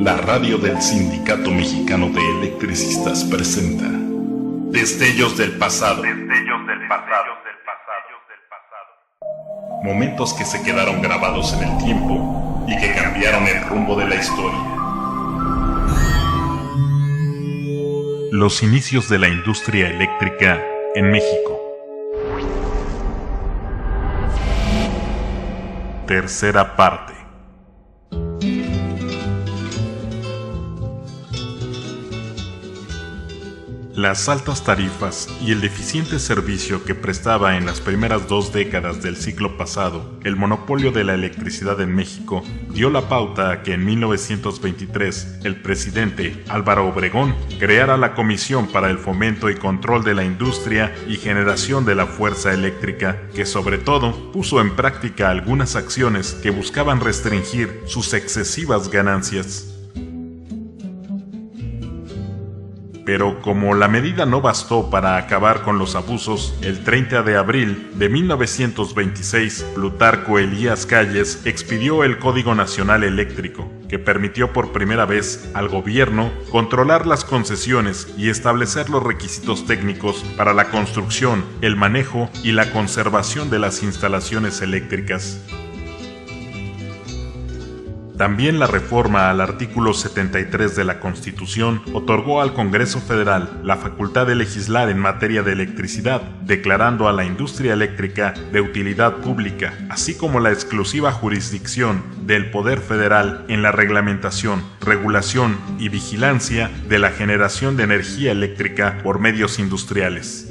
La radio del Sindicato Mexicano de Electricistas presenta Destellos del pasado. Momentos que se quedaron grabados en el tiempo y que cambiaron el rumbo de la historia. Los inicios de la industria eléctrica en México. Tercera parte. Las altas tarifas y el deficiente servicio que prestaba en las primeras 2 décadas del siglo pasado el monopolio de la electricidad en México dio la pauta a que en 1923 el presidente Álvaro Obregón creara la Comisión para el Fomento y Control de la Industria y Generación de la Fuerza Eléctrica, que sobre todo puso en práctica algunas acciones que buscaban restringir sus excesivas ganancias. Pero como la medida no bastó para acabar con los abusos, el 30 de abril de 1926, Plutarco Elías Calles expidió el Código Nacional Eléctrico, que permitió por primera vez al gobierno controlar las concesiones y establecer los requisitos técnicos para la construcción, el manejo y la conservación de las instalaciones eléctricas. También la reforma al artículo 73 de la Constitución otorgó al Congreso Federal la facultad de legislar en materia de electricidad, declarando a la industria eléctrica de utilidad pública, así como la exclusiva jurisdicción del Poder Federal en la reglamentación, regulación y vigilancia de la generación de energía eléctrica por medios industriales.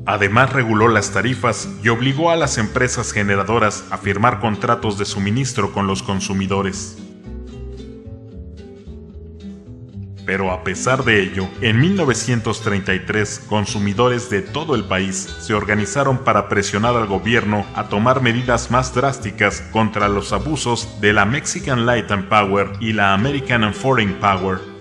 Además reguló las tarifas y obligó a las empresas generadoras a firmar contratos de suministro con los consumidores. Pero a pesar de ello, en 1933, consumidores de todo el país se organizaron para presionar al gobierno a tomar medidas más drásticas contra los abusos de la Mexican Light and Power y la American and Foreign Power,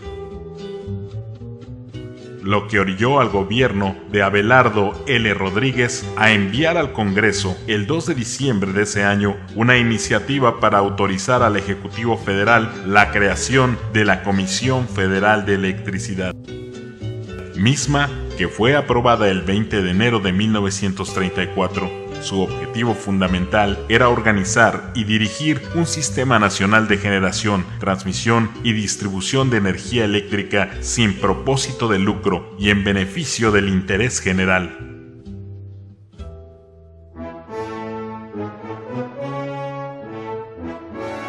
lo que orilló al gobierno de Abelardo L. Rodríguez a enviar al Congreso el 2 de diciembre de ese año una iniciativa para autorizar al Ejecutivo Federal la creación de la Comisión Federal de Electricidad, misma que fue aprobada el 20 de enero de 1934. Su objetivo fundamental era organizar y dirigir un sistema nacional de generación, transmisión y distribución de energía eléctrica sin propósito de lucro y en beneficio del interés general.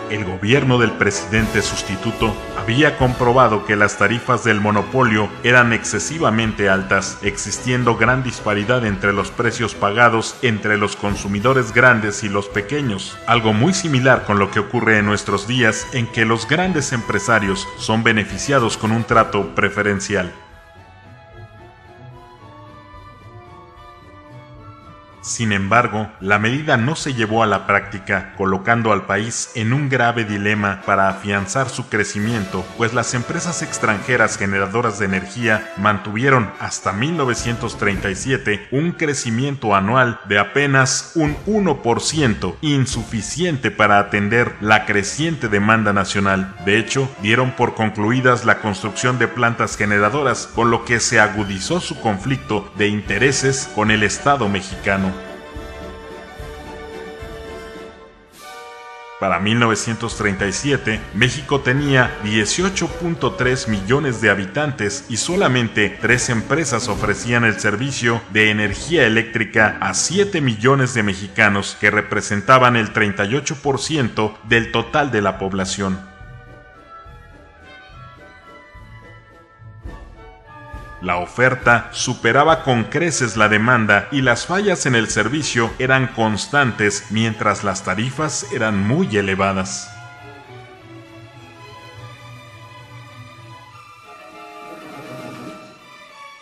El gobierno del presidente sustituto había comprobado que las tarifas del monopolio eran excesivamente altas, existiendo gran disparidad entre los precios pagados entre los consumidores grandes y los pequeños, algo muy similar con lo que ocurre en nuestros días en que los grandes empresarios son beneficiados con un trato preferencial. Sin embargo, la medida no se llevó a la práctica, colocando al país en un grave dilema para afianzar su crecimiento, pues las empresas extranjeras generadoras de energía mantuvieron hasta 1937 un crecimiento anual de apenas un 1%, insuficiente para atender la creciente demanda nacional. De hecho, dieron por concluidas la construcción de plantas generadoras, con lo que se agudizó su conflicto de intereses con el Estado mexicano. Para 1937, México tenía 18.3 millones de habitantes y solamente 3 empresas ofrecían el servicio de energía eléctrica a 7 millones de mexicanos, que representaban el 38% del total de la población. La oferta superaba con creces la demanda y las fallas en el servicio eran constantes, mientras las tarifas eran muy elevadas.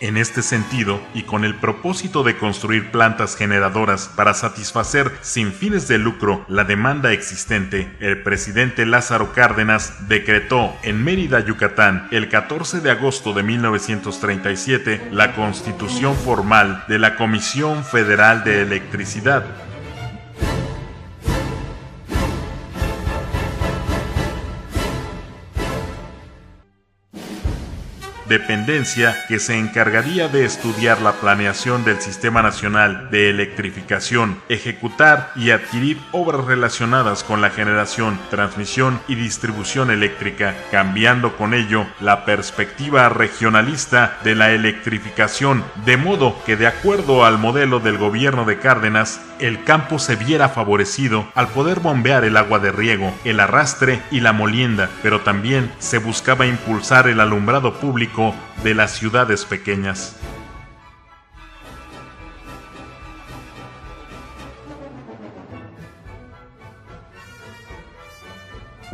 En este sentido, y con el propósito de construir plantas generadoras para satisfacer sin fines de lucro la demanda existente, el presidente Lázaro Cárdenas decretó en Mérida, Yucatán, el 14 de agosto de 1937, la constitución formal de la Comisión Federal de Electricidad. dependencia que se encargaría de estudiar la planeación del Sistema Nacional de Electrificación, ejecutar y adquirir obras relacionadas con la generación, transmisión y distribución eléctrica, cambiando con ello la perspectiva regionalista de la electrificación, de modo que, de acuerdo al modelo del gobierno de Cárdenas, el campo se viera favorecido al poder bombear el agua de riego, el arrastre y la molienda, pero también se buscaba impulsar el alumbrado público de las ciudades pequeñas.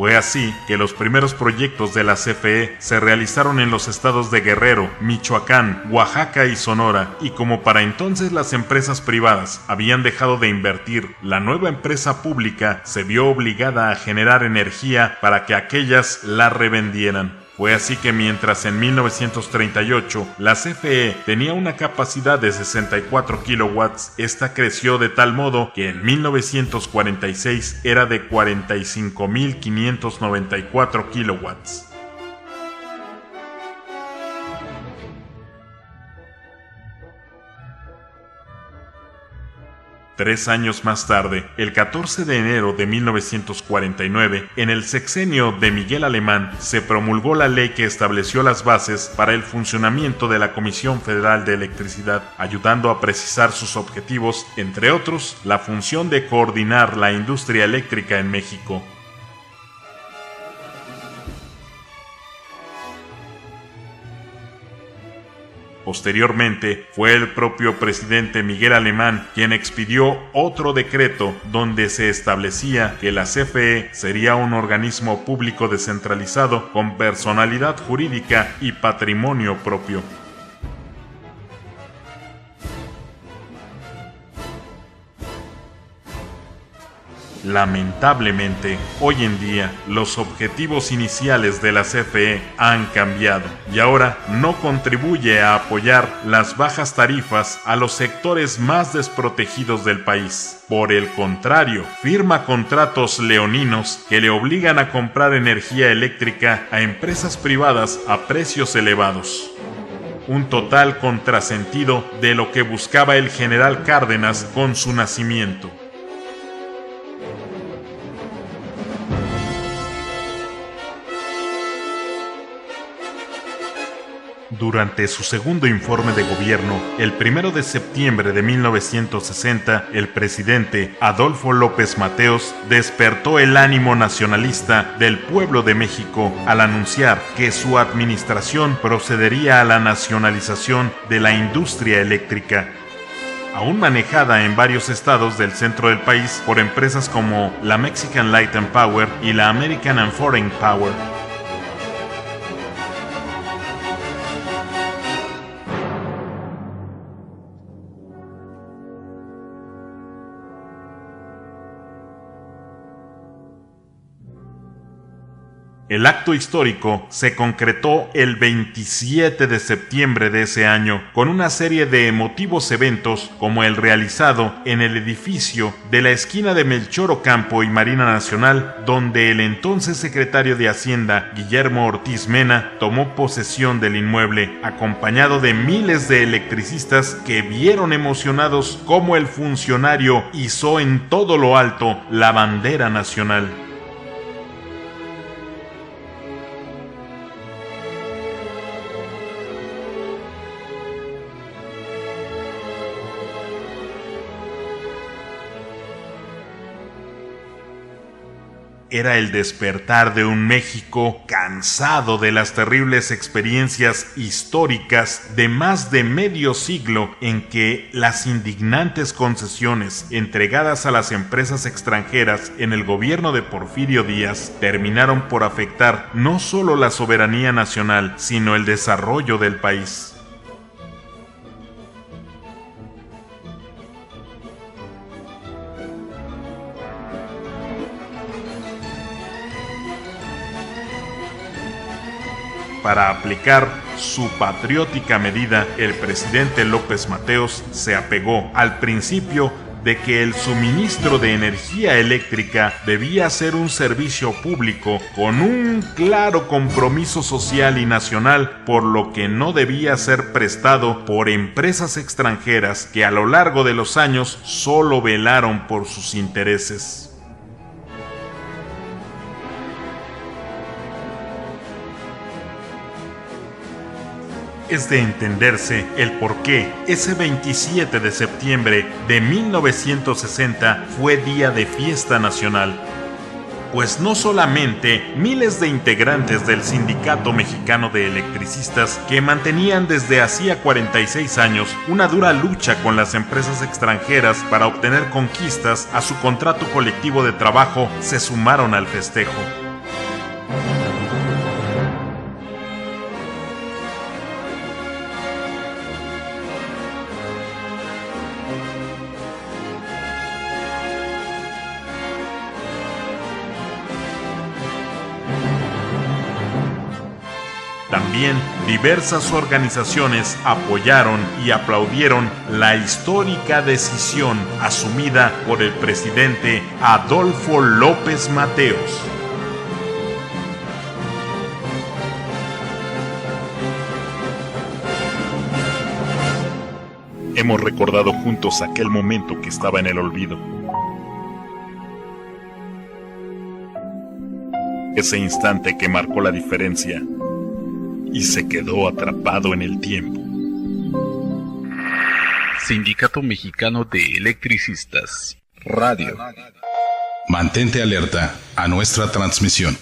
Fue así que los primeros proyectos de la CFE se realizaron en los estados de Guerrero, Michoacán, Oaxaca y Sonora, y como para entonces las empresas privadas habían dejado de invertir, la nueva empresa pública se vio obligada a generar energía para que aquellas la revendieran. Fue así que mientras en 1938 la CFE tenía una capacidad de 64 kilowatts, esta creció de tal modo que en 1946 era de 45.594 kilowatts. Tres años más tarde, el 14 de enero de 1949, en el sexenio de Miguel Alemán, se promulgó la ley que estableció las bases para el funcionamiento de la Comisión Federal de Electricidad, ayudando a precisar sus objetivos, entre otros, la función de coordinar la industria eléctrica en México. Posteriormente, fue el propio presidente Miguel Alemán quien expidió otro decreto donde se establecía que la CFE sería un organismo público descentralizado con personalidad jurídica y patrimonio propio. Lamentablemente, hoy en día, los objetivos iniciales de la CFE han cambiado y ahora no contribuye a apoyar las bajas tarifas a los sectores más desprotegidos del país. Por el contrario, firma contratos leoninos que le obligan a comprar energía eléctrica a empresas privadas a precios elevados. Un total contrasentido de lo que buscaba el general Cárdenas con su nacimiento. Durante su segundo informe de gobierno, el 1 de septiembre de 1960, el presidente Adolfo López Mateos despertó el ánimo nacionalista del pueblo de México al anunciar que su administración procedería a la nacionalización de la industria eléctrica, aún manejada en varios estados del centro del país por empresas como la Mexican Light and Power y la American and Foreign Power. El acto histórico se concretó el 27 de septiembre de ese año con una serie de emotivos eventos como el realizado en el edificio de la esquina de Melchor Ocampo y Marina Nacional, donde el entonces secretario de Hacienda, Guillermo Ortiz Mena, tomó posesión del inmueble, acompañado de miles de electricistas que vieron emocionados cómo el funcionario izó en todo lo alto la bandera nacional. Era el despertar de un México cansado de las terribles experiencias históricas de más de medio siglo en que las indignantes concesiones entregadas a las empresas extranjeras en el gobierno de Porfirio Díaz terminaron por afectar no solo la soberanía nacional, sino el desarrollo del país. Para aplicar su patriótica medida, el presidente López Mateos se apegó al principio de que el suministro de energía eléctrica debía ser un servicio público con un claro compromiso social y nacional, por lo que no debía ser prestado por empresas extranjeras que a lo largo de los años solo velaron por sus intereses. Es de entenderse el por qué ese 27 de septiembre de 1960 fue día de fiesta nacional. Pues no solamente miles de integrantes del Sindicato Mexicano de Electricistas, que mantenían desde hacía 46 años una dura lucha con las empresas extranjeras para obtener conquistas a su contrato colectivo de trabajo, se sumaron al festejo. También diversas organizaciones apoyaron y aplaudieron la histórica decisión asumida por el presidente Adolfo López Mateos. Hemos recordado juntos aquel momento que estaba en el olvido. Ese instante que marcó la diferencia y se quedó atrapado en el tiempo. Sindicato Mexicano de Electricistas. Radio. Mantente alerta a nuestra transmisión.